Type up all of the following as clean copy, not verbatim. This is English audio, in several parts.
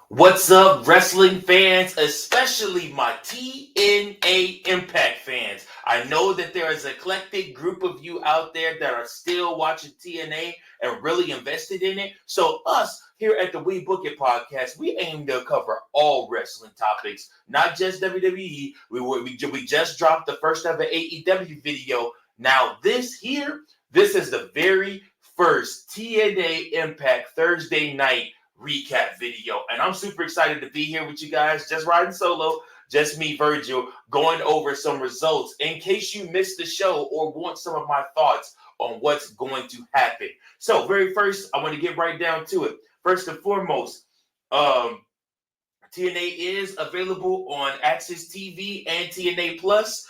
What's up, wrestling fans, especially my TNA Impact fans? I know that there is an eclectic group of you out there that are still watching TNA and really invested in it. So, us here at the We Book It podcast, we aim to cover all wrestling topics, not just WWE. We just dropped the first ever AEW video. Now, this is the very first TNA Impact Thursday night recap video. And I'm super excited to be here with you guys, just riding solo, just me, Virgil, going over some results in case you missed the show or want some of my thoughts on what's going to happen. So, very first, I want to get right down to it. First and foremost, TNA is available on Access TV and TNA Plus.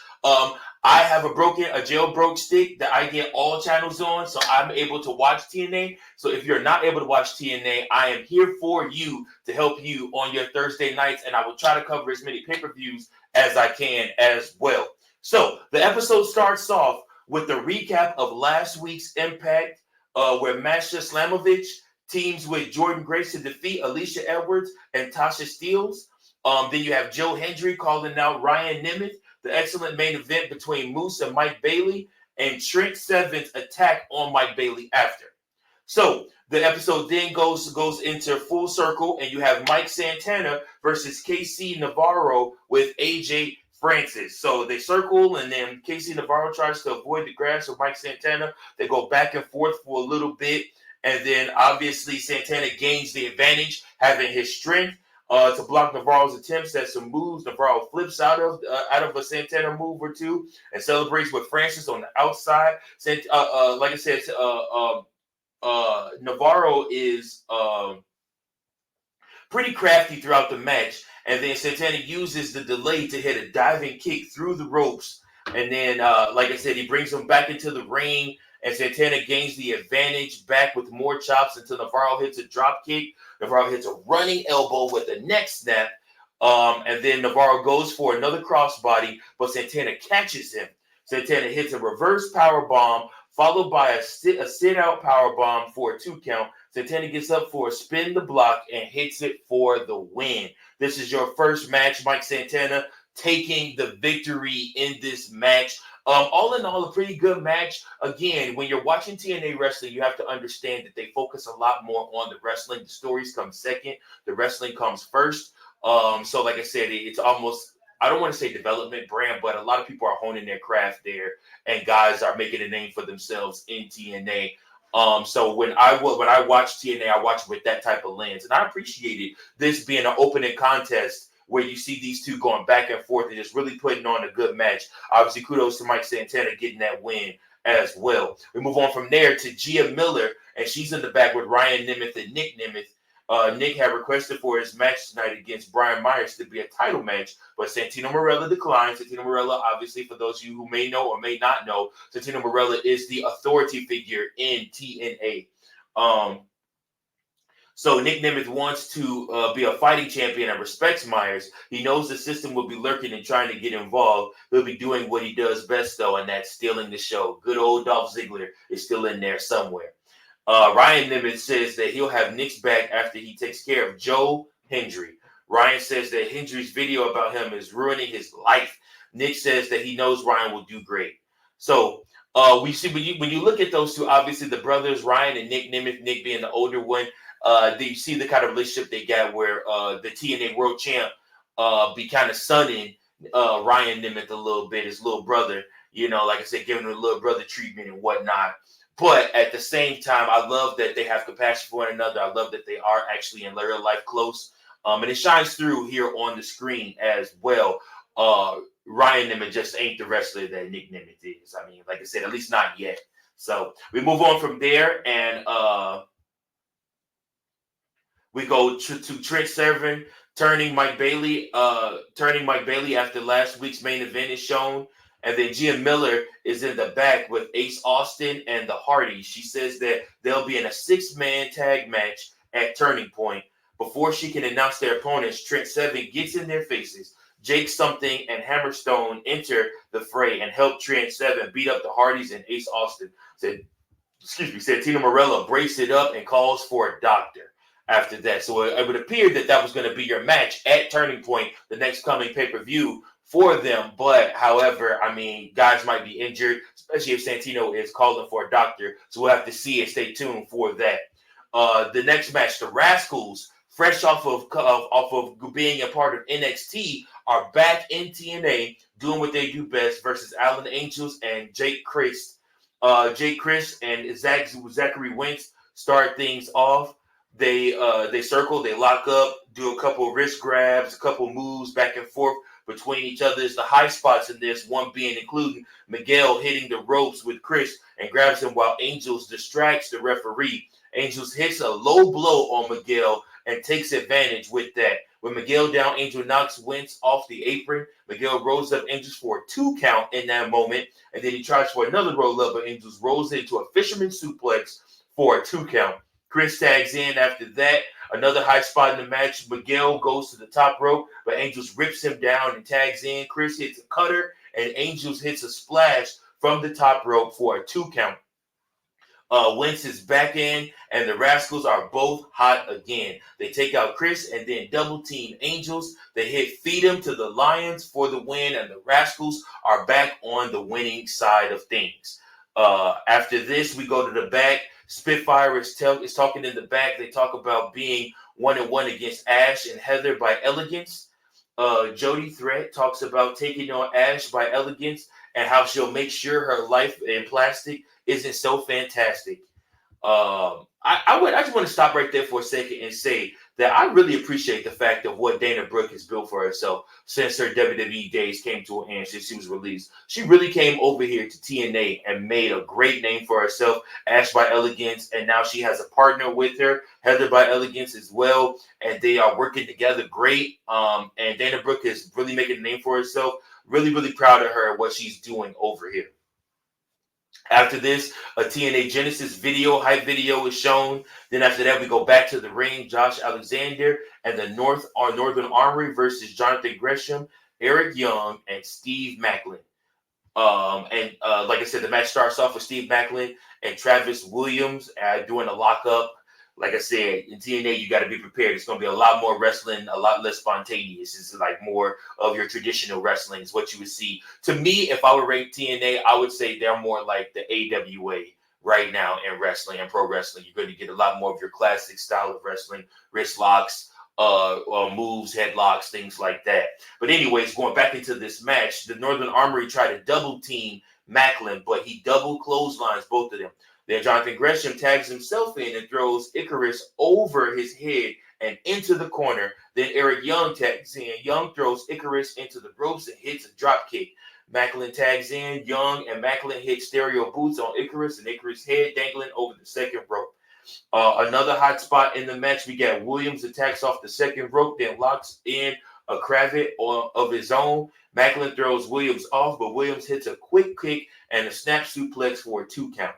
I have a jailbroke stick that I get all channels on, so I'm able to watch TNA. So if you're not able to watch TNA, I am here for you to help you on your Thursday nights, and I will try to cover as many pay-per-views as I can as well. So the episode starts off with the recap of last week's Impact, where Masha Slamovich teams with Jordan Grace to defeat Alicia Edwards and Tasha Steelz. Then you have Joe Hendry calling out Ryan Nemeth, the excellent main event between Moose and Mike Bailey, and Trent Seven's attack on Mike Bailey after. So the episode then goes into full circle, and you have Mike Santana versus KC Navarro with AJ Francis. So they circle, and then KC Navarro tries to avoid the grasp of Mike Santana. They go back and forth for a little bit. And then obviously Santana gains the advantage, having his strength to block Navarro's attempts at some moves. Navarro flips out of a Santana move or two and celebrates with Francis on the outside. Like I said, Navarro is pretty crafty throughout the match. And then Santana uses the delay to hit a diving kick through the ropes. And then, like I said, he brings him back into the ring. And Santana gains the advantage back with more chops until Navarro hits a drop kick. Navarro hits a running elbow with a neck snap. And then Navarro goes for another crossbody, but Santana catches him. Santana hits a reverse power bomb, followed by a sit-out power bomb for a 2 count. Santana gets up for a spin the block and hits it for the win. This is your first match, Mike Santana taking the victory in this match. All in all, a pretty good match. Again, when you're watching TNA wrestling, you have to understand that they focus a lot more on the wrestling. The stories come second. The wrestling comes first. So like I said, it's almost, I don't want to say development brand, but a lot of people are honing their craft there, and guys are making a name for themselves in TNA. So when I watch TNA, I watch with that type of lens, and I appreciated this being an opening contest where you see these two going back and forth and just really putting on a good match. Obviously, kudos to Mike Santana getting that win as well. We move on from there to Gia Miller, and she's in the back with Ryan Nemeth and Nick Nemeth. Nick had requested for his match tonight against Brian Myers to be a title match, but Santino Marella declined. Santino Marella, obviously, for those of you who may know or may not know, Santino Marella is the authority figure in TNA. So Nick Nemeth wants to be a fighting champion and respects Myers. He knows the system will be lurking and trying to get involved. He'll be doing what he does best, though, and that's stealing the show. Good old Dolph Ziggler is still in there somewhere. Ryan Nemeth says that he'll have Nick's back after he takes care of Joe Hendry. Ryan says that Hendry's video about him is ruining his life. Nick says that he knows Ryan will do great. So we see when you look at those two, obviously the brothers, Ryan and Nick Nemeth, Nick being the older one, you see the kind of relationship they got where the TNA World Champ be kind of sunning Ryan Nemeth a little bit, his little brother, like I said, giving him a little brother treatment and whatnot. But at the same time, I love that they have compassion for one another. I love that they are actually in real life close. And it shines through here on the screen as well. Ryan Nemeth just ain't the wrestler that Nick Nemeth is. I mean, like I said, at least not yet. So we move on from there, and we go to Trent Seven turning Mike Bailey after last week's main event is shown. And then Gia Miller is in the back with Ace Austin and the Hardys. She says that they'll be in a 6-man tag match at Turning Point. Before she can announce their opponents, Trent Seven gets in their faces. Jake Something and Hammerstone enter the fray and help Trent Seven beat up the Hardys and Ace Austin. Said Tino Marella brace it up and calls for a doctor. after that. So it would appear that that was going to be your match at Turning Point, the next coming pay-per-view for them. But however, I mean, guys might be injured, especially if Santino is calling for a doctor. So we'll have to see and stay tuned for that. The next match, the Rascals, fresh off of being a part of NXT, are back in TNA doing what they do best versus Alan Angels and Jake Christ. Jake Christ and Zachary Wentz start things off. They circle, they lock up, do a couple wrist grabs, a couple moves back and forth between each other. Is the high spots in this, one being including Miguel hitting the ropes with Chris and grabs him while Angels distracts the referee. Angels hits a low blow on Miguel and takes advantage with that. When Miguel down, Angel knocks Wentz off the apron. Miguel rolls up Angels for a 2 count in that moment, and then he tries for another roll up, but Angels rolls into a fisherman suplex for a 2 count. Chris tags in after that. Another high spot in the match. Miguel goes to the top rope, but Angels rips him down and tags in. Chris hits a cutter, and Angels hits a splash from the top rope for a 2 count. Wentz is back in, and the Rascals are both hot again. They take out Chris and then double team Angels. They hit Feed 'em to the Lions for the win, and the Rascals are back on the winning side of things. After this, we go to the back. Spitfire is talking in the back. They talk about being 1-1 against Ash and Heather by Elegance. Jody Threat talks about taking on Ash by Elegance and how she'll make sure her life in plastic isn't so fantastic. I just want to stop right there for a second and say that I really appreciate the fact of what Dana Brooke has built for herself since her WWE days came to an end, since she was released. She really came over here to TNA and made a great name for herself, Ash by Elegance, and now she has a partner with her, Heather by Elegance as well, and they are working together great. And Dana Brooke is really making a name for herself. Really, really proud of her and what she's doing over here. After this, a TNA Genesis hype video is shown. Then after that, we go back to the ring. Josh Alexander and the Northern Armory versus Jonathan Gresham, Eric Young, and Steve Macklin. Like I said, the match starts off with Steve Macklin and Travis Williams doing a lockup. Like I said, in TNA, you got to be prepared. It's going to be a lot more wrestling, a lot less spontaneous. It's like more of your traditional wrestling is what you would see. To me, if I would rate TNA, I would say they're more like the AWA right now in wrestling and pro wrestling. You're going to get a lot more of your classic style of wrestling, wrist locks, moves, headlocks, things like that. But anyways, going back into this match, the Northern Armory tried to double team Macklin, but he double clotheslines both of them. Then Jonathan Gresham tags himself in and throws Icarus over his head and into the corner. Then Eric Young tags in. Young throws Icarus into the ropes and hits a drop kick. Macklin tags in. Young and Macklin hit stereo boots on Icarus and Icarus' head dangling over the second rope. Another hot spot in the match, we got Williams attacks off the second rope, then locks in a cravat of his own. Macklin throws Williams off, but Williams hits a quick kick and a snap suplex for a 2 count.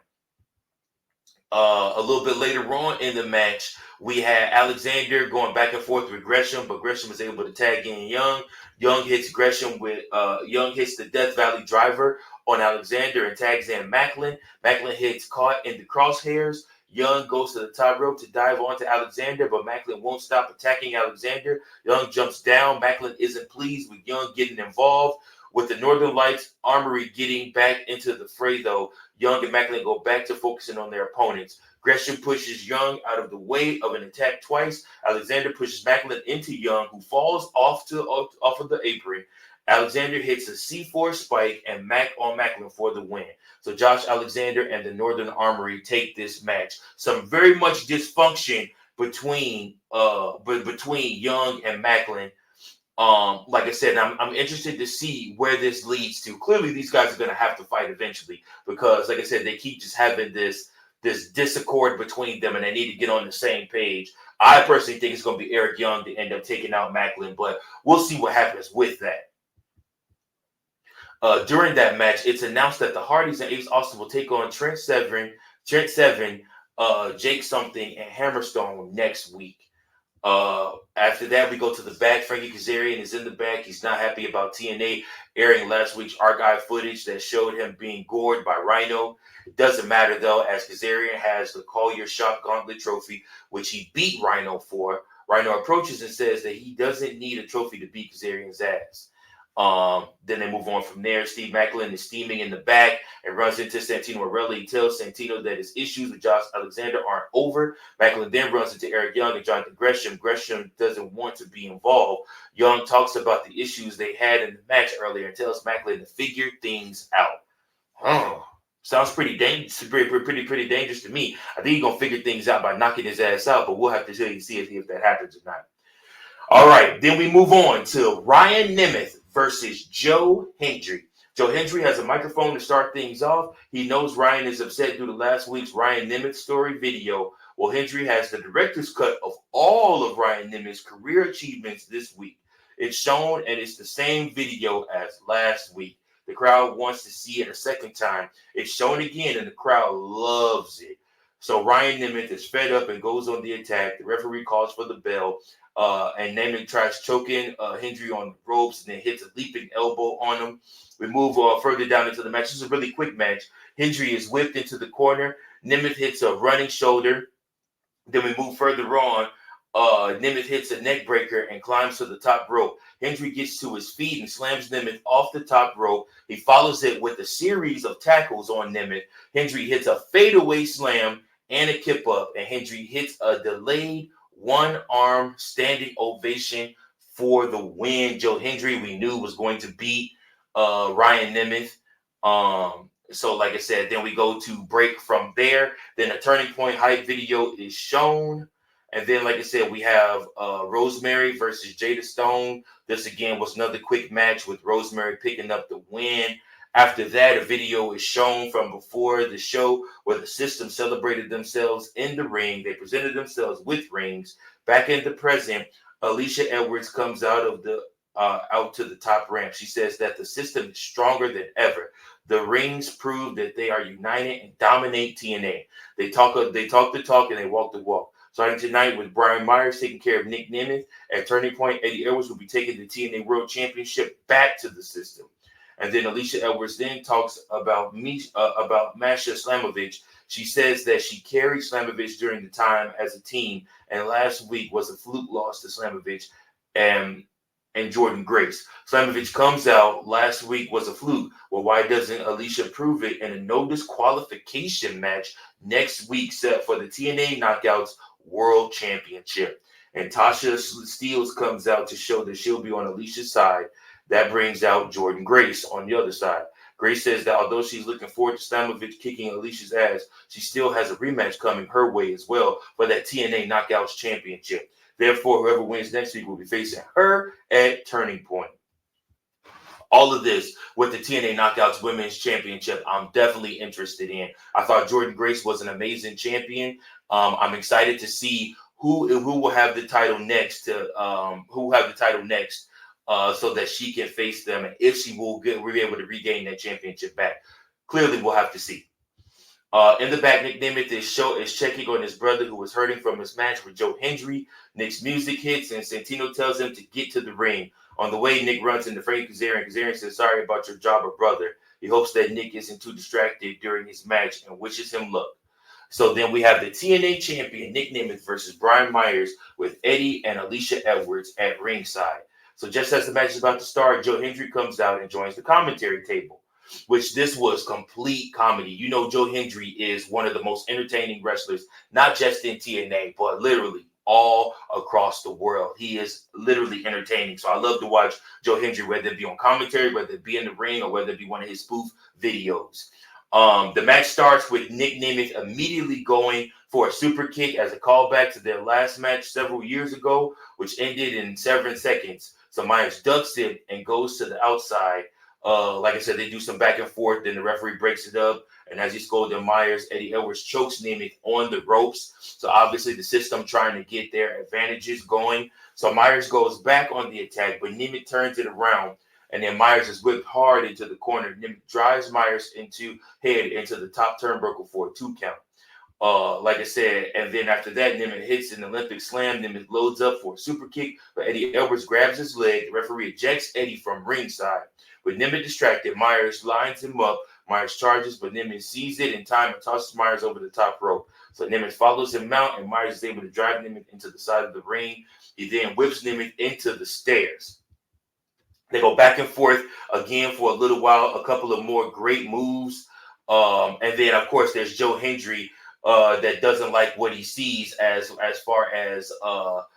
A little bit later on in the match, we had Alexander going back and forth with Gresham, but Gresham was able to tag in Young. Young hits the Death Valley Driver on Alexander and tags in Macklin. Macklin hits caught in the crosshairs. Young goes to the top rope to dive onto Alexander, but Macklin won't stop attacking Alexander. Young jumps down. Macklin isn't pleased with Young getting involved. With the Northern Lights Armory getting back into the fray, though, Young and Macklin go back to focusing on their opponents. Gresham pushes Young out of the way of an attack twice. Alexander pushes Macklin into Young, who falls off of the apron. Alexander hits a C4 spike and Macklin for the win. So Josh Alexander and the Northern Armory take this match. Some very much dysfunction between Young and Macklin. Like I said, I'm interested to see where this leads to. Clearly, these guys are going to have to fight eventually because, like I said, they keep just having this disaccord between them, and they need to get on the same page. I personally think it's going to be Eric Young to end up taking out Macklin, but we'll see what happens with that. During that match, it's announced that the Hardys and Ace Austin will take on Trent Seven, Jake Something, and Hammerstone next week. After that, we go to the back. Frankie Kazarian is in the back. He's not happy about TNA airing last week's archive footage that showed him being gored by Rhino. It doesn't matter, though, as Kazarian has the Call Your Shot Gauntlet trophy, which he beat Rhino for. Rhino approaches and says that he doesn't need a trophy to beat Kazarian's ass. Then they move on from there. Steve Macklin is steaming in the back and runs into Santino Marella. He tells Santino that his issues with Josh Alexander aren't over. Macklin then runs into Eric Young and Jonathan Gresham. Gresham doesn't want to be involved. Young talks about the issues they had in the match earlier and tells Macklin to figure things out. Oh, sounds pretty dangerous. Pretty dangerous to me. I think he's gonna figure things out by knocking his ass out, but we'll have to see if that happens or not. All right, then we move on to Ryan Nemeth versus Joe Hendry. Joe Hendry has a microphone to start things off. He knows Ryan is upset due to last week's Ryan Nemeth story video. Well, Hendry has the director's cut of all of Ryan Nemeth's career achievements this week. It's shown, and it's the same video as last week. The crowd wants to see it a second time. It's shown again, and the crowd loves it. So Ryan Nemeth is fed up and goes on the attack. The referee calls for the bell. And Nemeth tries choking Hendry on the ropes and then hits a leaping elbow on him. We move further down into the match. This is a really quick match. Hendry is whipped into the corner. Nemeth hits a running shoulder. Then we move further on. Nemeth hits a neck breaker and climbs to the top rope. Hendry gets to his feet and slams Nemeth off the top rope. He follows it with a series of tackles on Nemeth. Hendry hits a fadeaway slam and a kip up, and Hendry hits a delayed one-arm standing ovation for the win. Joe Hendry, we knew, was going to beat Ryan Nemeth. So like I said, then we go to break from there. Then a Turning Point hype video is shown. And then, like I said, we have Rosemary versus Jada Stone. This, again, was another quick match with Rosemary picking up the win. After that, a video is shown from before the show where the system celebrated themselves in the ring. They presented themselves with rings. Back in the present, Alicia Edwards comes out to the top ramp. She says that the system is stronger than ever. The rings prove that they are united and dominate TNA. They talk the talk and they walk the walk. Starting tonight with Brian Myers taking care of Nick Nemeth. At Turning Point, Eddie Edwards will be taking the TNA World Championship back to the system. And then Alicia Edwards then talks about Masha Slamovich. She says that she carried Slamovich during the time as a team, and last week was a fluke loss to Slamovich and Jordan Grace. Slamovich comes out, last week was a fluke. Well, why doesn't Alicia prove it in a no disqualification match next week set for the TNA Knockouts World Championship? And Tasha Steelz comes out to show that she'll be on Alicia's side. That brings out Jordan Grace on the other side. Grace says that although she's looking forward to Slamovich kicking Alicia's ass, she still has a rematch coming her way as well for that TNA Knockouts Championship. Therefore, whoever wins next week will be facing her at Turning Point. All of this with the TNA Knockouts Women's Championship, I'm definitely interested in. I thought Jordan Grace was an amazing champion. I'm excited to see who will have the title next. So that she can face them, and if she will be able to regain that championship back. Clearly, we'll have to see. In the back, Nick Nemeth is checking on his brother who was hurting from his match with Joe Hendry. Nick's music hits, and Santino tells him to get to the ring. On the way, Nick runs into Frankie Kazarian. Kazarian says, "Sorry about your jobber brother." He hopes that Nick isn't too distracted during his match and wishes him luck. So then we have the TNA champion, Nick Nemeth, versus Brian Myers with Eddie and Alicia Edwards at ringside. So just as the match is about to start, Joe Hendry comes out and joins the commentary table, which this was complete comedy. You know, Joe Hendry is one of the most entertaining wrestlers, not just in TNA, but literally all across the world. He is literally entertaining. So I love to watch Joe Hendry, whether it be on commentary, whether it be in the ring, or whether it be one of his spoof videos. The match starts with Nick Nemeth immediately going for a super kick as a callback to their last match several years ago, which ended in 7 seconds. So Myers ducks it and goes to the outside. Like I said, they do some back and forth. Then the referee breaks it up. And as he scolded Myers, Eddie Edwards chokes Nemeth on the ropes. So obviously the system trying to get their advantages going. So Myers goes back on the attack, but Nemeth turns it around. And then Myers is whipped hard into the corner. Nemeth drives Myers into the top turnbuckle for a 2 count. Like I said, and then after that, Nemeth hits an Olympic slam. Nemeth loads up for a super kick, but Eddie Edwards grabs his leg. The referee ejects Eddie from ringside. With Nemeth distracted, Myers lines him up. Myers charges, but Nemeth sees it in time and tosses Myers over the top rope. So Nemeth follows him out, and Myers is able to drive Nemeth into the side of the ring. He then whips Nemeth into the stairs. They go back and forth again for a little while, a couple of more great moves. And then, of course, there's Joe Hendry that doesn't like what he sees as far as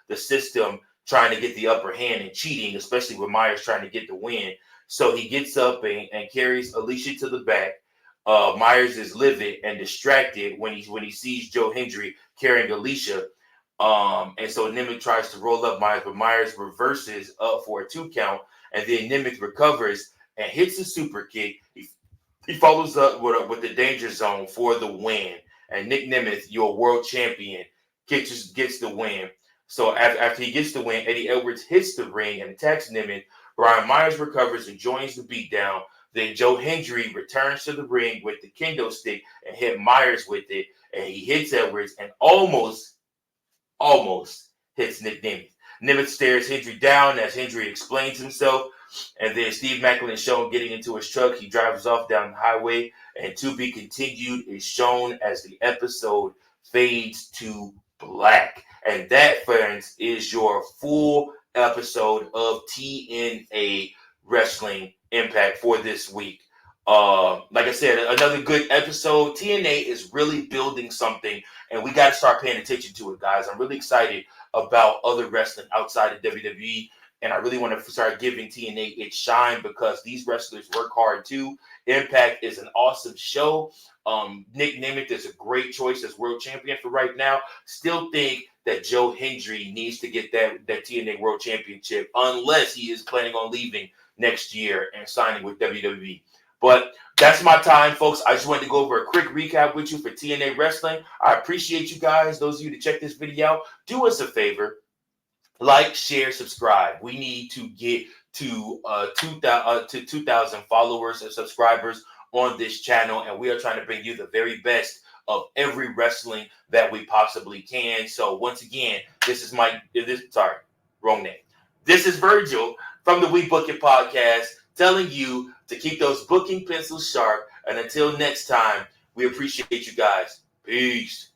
the system trying to get the upper hand and cheating, especially with Myers trying to get the win. So he gets up and carries Alicia to the back. Myers is livid and distracted when he sees Joe Hendry carrying Alicia. And so Nemeth tries to roll up Myers, but Myers reverses up for a 2 count. And then Nemeth recovers and hits a super kick. He follows up with the danger zone for the win. And Nick Nemeth, your world champion, gets the win. So after he gets the win, Eddie Edwards hits the ring and attacks Nemeth. Brian Myers recovers and joins the beatdown. Then Joe Hendry returns to the ring with the kendo stick and hit Myers with it. And he hits Edwards and almost hits Nick Nemeth. Nemeth stares Hendry down as Hendry explains himself. And then Steve Macklin is shown getting into his truck. He drives off down the highway. And To Be Continued is shown as the episode fades to black. And that, friends, is your full episode of TNA Wrestling Impact for this week. Like I said, another good episode. TNA is really building something, and we got to start paying attention to it, guys. I'm really excited about other wrestling outside of WWE, and I really want to start giving TNA its shine because these wrestlers work hard too. Impact is an awesome show. Nick Nemeth is a great choice as world champion for right now. Still think that Joe Hendry needs to get that TNA World Championship unless he is planning on leaving next year and signing with WWE. But that's my time, folks. I just wanted to go over a quick recap with you for TNA Wrestling. I appreciate you guys. Those of you that check this video out, do us a favor. Like, share, subscribe. We need to get to 2,000 followers and subscribers on this channel, and we are trying to bring you the very best of every wrestling that we possibly can. So once again, this is wrong name. This is Virgil from the We Book It Podcast, telling you to keep those booking pencils sharp. And until next time, we appreciate you guys. Peace.